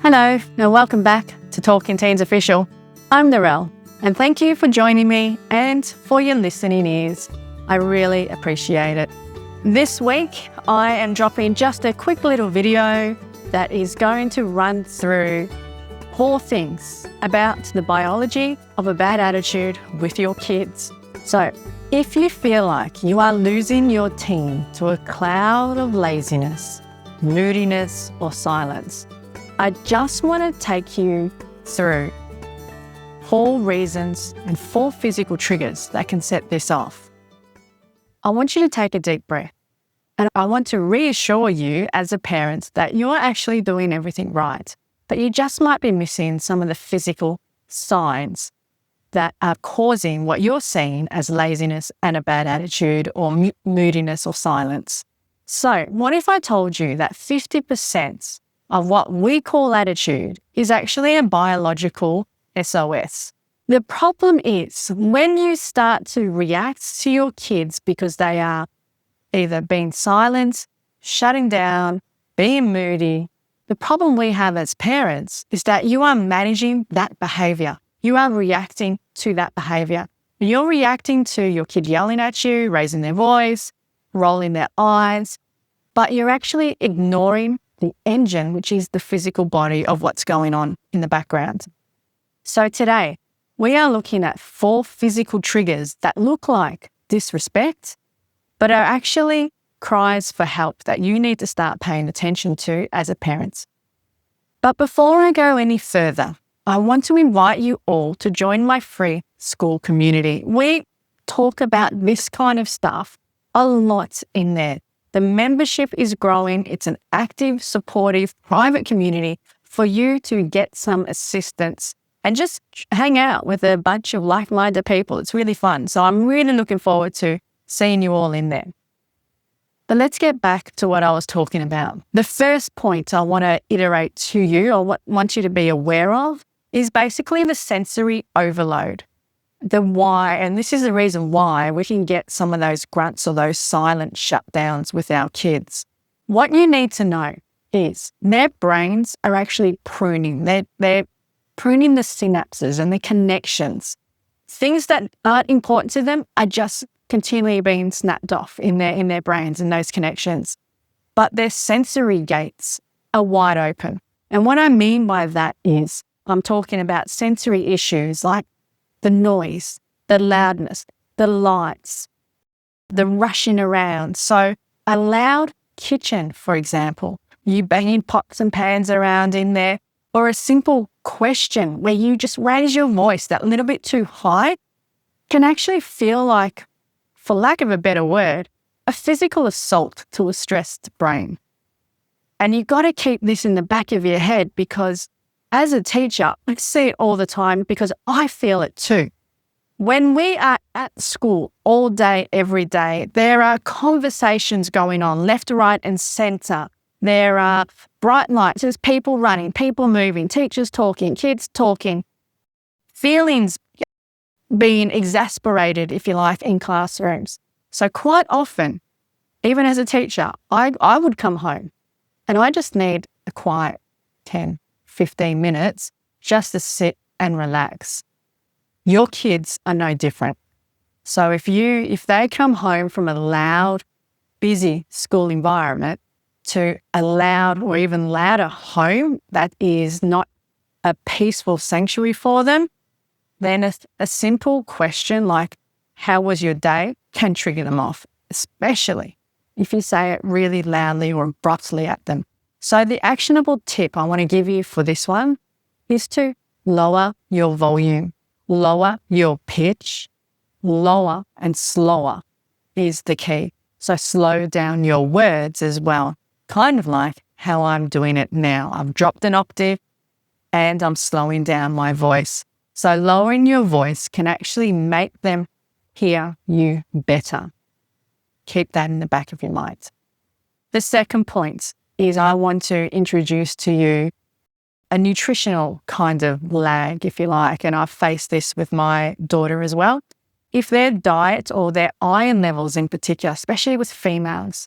Hello, and welcome back to Talking Teens Official. I'm Nural, and thank you for joining me and for your listening ears. I really appreciate it. This week, I am dropping just a quick little video that is going to run through 4 things about the biology of a bad attitude with your kids. So, if you feel like you are losing your teen to a cloud of laziness, moodiness, or silence, I just want to take you through 4 reasons and 4 physical triggers that can set this off. I want you to take a deep breath, and I want to reassure you as a parent that you're actually doing everything right, but you just might be missing some of the physical signs that are causing what you're seeing as laziness and a bad attitude or moodiness or silence. So what if I told you that 50% of what we call attitude is actually a biological SOS? The problem is when you start to react to your kids because they are either being silent, shutting down, being moody, the problem we have as parents is that you are managing that behavior. You are reacting to that behavior. You're reacting to your kid yelling at you, raising their voice, rolling their eyes, but you're actually ignoring the engine, which is the physical body of what's going on in the background. So today, we are looking at 4 physical triggers that look like disrespect, but are actually cries for help that you need to start paying attention to as a parent. But before I go any further, I want to invite you all to join my free Skool community. We talk about this kind of stuff a lot in there. The membership is growing. It's an active, supportive, private community for you to get some assistance and just hang out with a bunch of like-minded people. It's really fun. So I'm really looking forward to seeing you all in there. But let's get back to what I was talking about. The first point I want to iterate to you, or want you to be aware of, is basically the sensory overload. The why, and this is the reason why we can get some of those grunts or those silent shutdowns with our kids. What you need to know is their brains are actually pruning. They're pruning the synapses and the connections. Things that aren't important to them are just continually being snapped off in their brains and those connections. But their sensory gates are wide open. And what I mean by that is I'm talking about sensory issues like the noise, the loudness, the lights, the rushing around. So a loud kitchen, for example, you banging pots and pans around in there, or a simple question where you just raise your voice that little bit too high can actually feel like, for lack of a better word, a physical assault to a stressed brain. And you've got to keep this in the back of your head because as a teacher, I see it all the time because I feel it too. When we are at school all day, every day, there are conversations going on left, right, and centre. There are bright lights, there's people running, people moving, teachers talking, kids talking, feelings being exasperated, if you like, in classrooms. So quite often, even as a teacher, I would come home and I just need a quiet 10-15 minutes just to sit and relax. Your kids are no different. So if they come home from a loud, busy school environment to a loud or even louder home that is not a peaceful sanctuary for them, then a simple question like, how was your day, can trigger them off, especially if you say it really loudly or abruptly at them. So the actionable tip I want to give you for this one is to lower your volume, lower your pitch, lower and slower is the key. So slow down your words as well, kind of like how I'm doing it now. I've dropped an octave and I'm slowing down my voice. So lowering your voice can actually make them hear you better. Keep that in the back of your mind. The second point is I want to introduce to you a nutritional kind of lag, if you like, and I've faced this with my daughter as well. If their diet or their iron levels in particular, especially with females,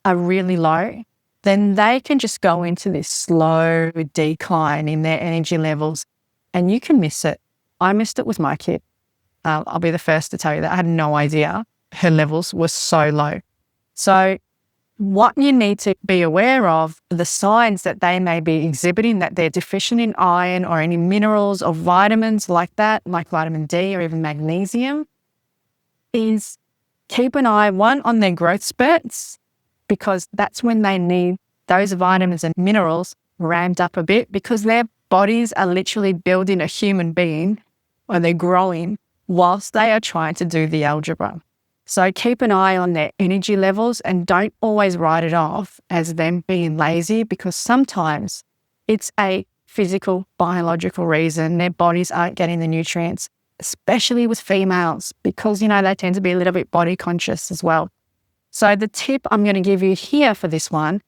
are really low, then they can just go into this slow decline in their energy levels, and you can miss it. I missed it with my kid. I'll be the first to tell you that. I had no idea her levels were so low. So what you need to be aware of, the signs that they may be exhibiting, that they're deficient in iron or any minerals or vitamins like that, like vitamin D or even magnesium, is keep an eye, one, on their growth spurts, because that's when they need those vitamins and minerals ramped up a bit, because their bodies are literally building a human being, or they're growing whilst they are trying to do the algebra. So keep an eye on their energy levels and don't always write it off as them being lazy, because sometimes it's a physical, biological reason. Their bodies aren't getting the nutrients, especially with females, because, they tend to be a little bit body conscious as well. So the tip I'm going to give you here for this one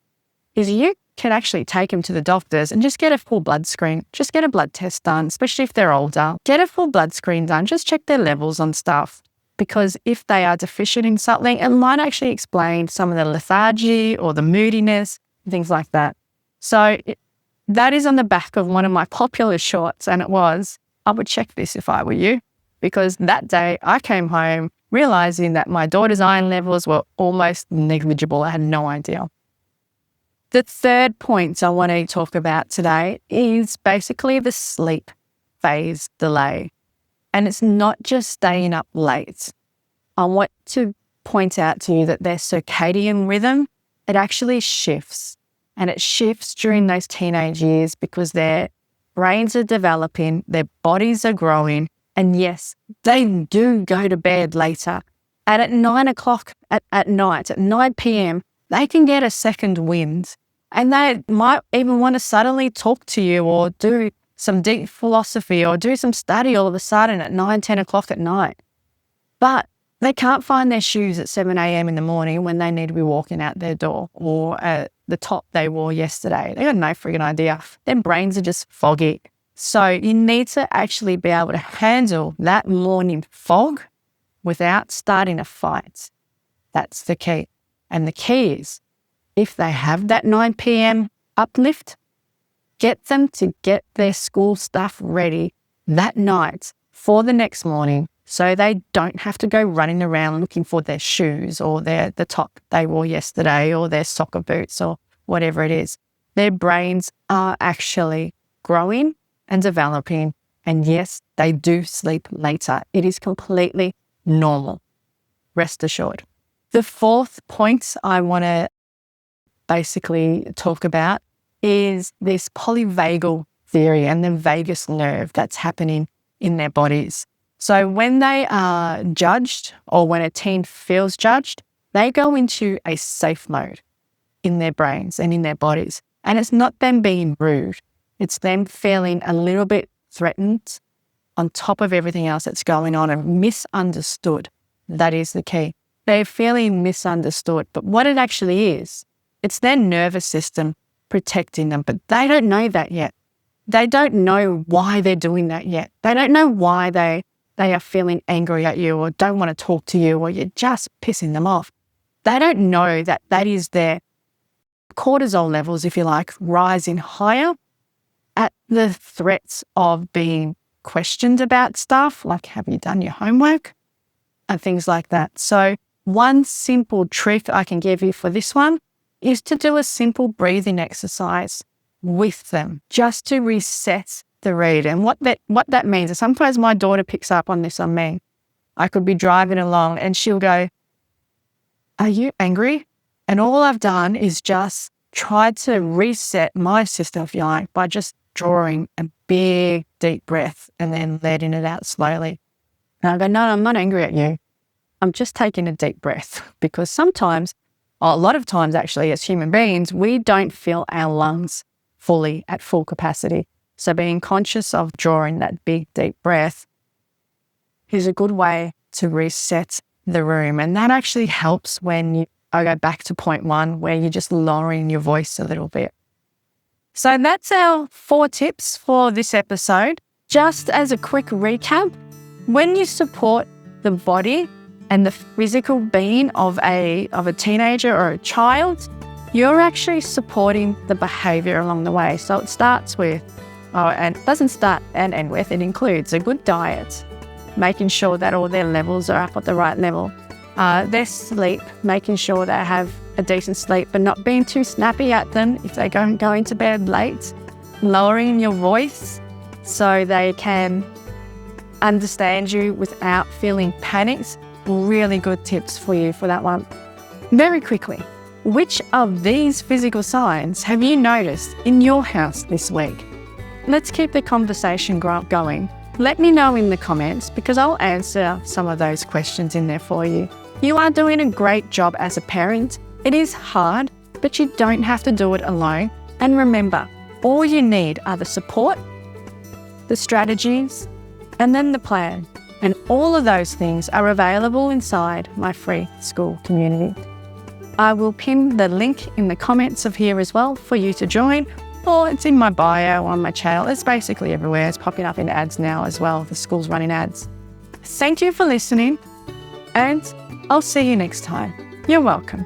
is you can actually take them to the doctors and just get a full blood screen. Just get a blood test done, especially if they're older. Get a full blood screen done. Just check their levels on stuff. Because if they are deficient in something, it might actually explain some of the lethargy or the moodiness, things like that. So that is on the back of one of my popular shorts, and it was, I would check this if I were you, because that day I came home realizing that my daughter's iron levels were almost negligible. I had no idea. The third point I want to talk about today is basically the sleep phase delay. And it's not just staying up late. I want to point out to you that their circadian rhythm, it actually shifts. And it shifts during those teenage years because their brains are developing, their bodies are growing, and yes, they do go to bed later. And at 9 o'clock at night, at 9 p.m, they can get a second wind. And they might even want to suddenly talk to you or do some deep philosophy or do some study all of a sudden at 9, 10 o'clock at night. But they can't find their shoes at 7 a.m. in the morning when they need to be walking out their door, or the top they wore yesterday. They got no friggin' idea. Their brains are just foggy. So you need to actually be able to handle that morning fog without starting a fight. That's the key. And the key is, if they have that 9 p.m. uplift, get them to get their school stuff ready that night for the next morning, so they don't have to go running around looking for their shoes or the top they wore yesterday or their soccer boots or whatever it is. Their brains are actually growing and developing. And yes, they do sleep later. It is completely normal. Rest assured. The fourth point I want to basically talk about is this polyvagal theory and the vagus nerve that's happening in their bodies. So when they are judged, or when a teen feels judged, they go into a safe mode in their brains and in their bodies. And it's not them being rude. It's them feeling a little bit threatened on top of everything else that's going on and misunderstood. That is the key. They're feeling misunderstood. But what it actually is, it's their nervous system protecting them, but they don't know that yet. They don't know why they're doing that yet. They don't know why they are feeling angry at you or don't want to talk to you, or you're just pissing them off. They don't know that that is their cortisol levels, if you like, rising higher at the threats of being questioned about stuff, like, have you done your homework? And things like that. So one simple trick I can give you for this one is to do a simple breathing exercise with them, just to reset the read. And what that means is, sometimes my daughter picks up on this on me. I could be driving along and she'll go, "Are you angry?" And all I've done is just try to reset my system, if you like, by just drawing a big, deep breath and then letting it out slowly. And I go, "No, I'm not angry at you. I'm just taking a deep breath." Because sometimes, a lot of times actually, as human beings, we don't feel our lungs fully at full capacity. So being conscious of drawing that big, deep breath is a good way to reset the room. And that actually helps when I go back to point one, where you're just lowering your voice a little bit. So that's our 4 tips for this episode. Just as a quick recap, when you support the body and the physical being of a teenager or a child, you're actually supporting the behaviour along the way. So it starts with, and it doesn't start and end with, it includes a good diet, making sure that all their levels are up at the right level. Their sleep, making sure they have a decent sleep, but not being too snappy at them if they're going to bed late. Lowering your voice so they can understand you without feeling panicked. Really good tips for you for that one. Very quickly, which of these physical signs have you noticed in your house this week? Let's keep the conversation going. Let me know in the comments because I'll answer some of those questions in there for you. You are doing a great job as a parent. It is hard, but you don't have to do it alone. And remember, all you need are the support, the strategies, and then the plan. And all of those things are available inside my free Skool community. I will pin the link in the comments of here as well for you to join, or it's in my bio on my channel. It's basically everywhere. It's popping up in ads now as well. The Skool's running ads. Thank you for listening, and I'll see you next time. You're welcome.